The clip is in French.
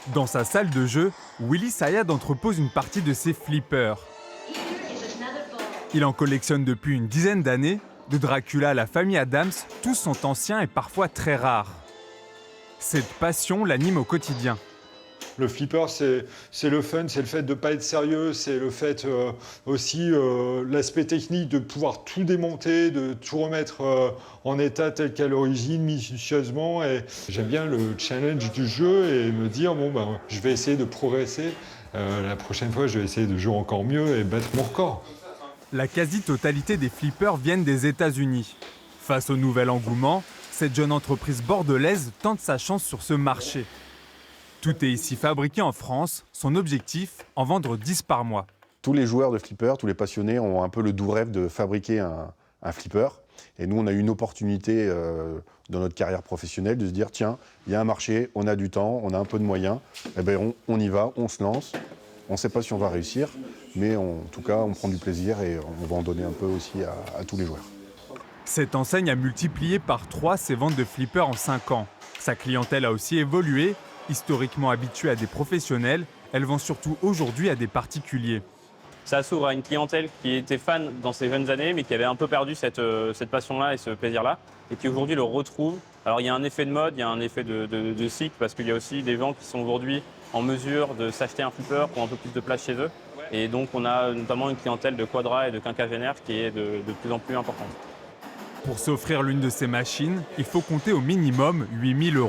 Dans sa salle de jeu, Willy Sayad entrepose une partie de ses flippers. Il en collectionne depuis une dizaine d'années. De Dracula à la famille Adams, tous sont anciens et parfois très rares. Cette passion l'anime au quotidien. Le flipper, c'est le fun, c'est le fait de ne pas être sérieux, c'est le fait aussi l'aspect technique de pouvoir tout démonter, de tout remettre en état tel qu'à l'origine, minutieusement. Et j'aime bien le challenge du jeu et me dire, bon, ben, je vais essayer de progresser. La prochaine fois, je vais essayer de jouer encore mieux et battre mon record. La quasi-totalité des flippers viennent des États-Unis. Face au nouvel engouement, cette jeune entreprise bordelaise tente sa chance sur ce marché. Tout est ici fabriqué en France. Son objectif, en vendre 10 par mois. Tous les joueurs de flipper, tous les passionnés ont un peu le doux rêve de fabriquer un flipper. Et nous, on a eu une opportunité dans notre carrière professionnelle de se dire, tiens, il y a un marché, on a du temps, on a un peu de moyens, eh ben on y va, on se lance. On ne sait pas si on va réussir, mais en tout cas, on prend du plaisir et on va en donner un peu aussi à tous les joueurs. Cette enseigne a multiplié par 3 ses ventes de flippers en 5 ans. Sa clientèle a aussi évolué. Historiquement habituée à des professionnels, elle vend surtout aujourd'hui à des particuliers. Ça s'ouvre à une clientèle qui était fan dans ses jeunes années, mais qui avait un peu perdu cette passion-là et ce plaisir-là, et qui aujourd'hui le retrouve. Alors il y a un effet de mode, il y a un effet de cycle, parce qu'il y a aussi des gens qui sont aujourd'hui en mesure de s'acheter un flipper pour un peu plus de place chez eux. Et donc on a notamment une clientèle de quadra et de quinquagénaires qui est de plus en plus importante. Pour s'offrir l'une de ces machines, il faut compter au minimum 8 000 €.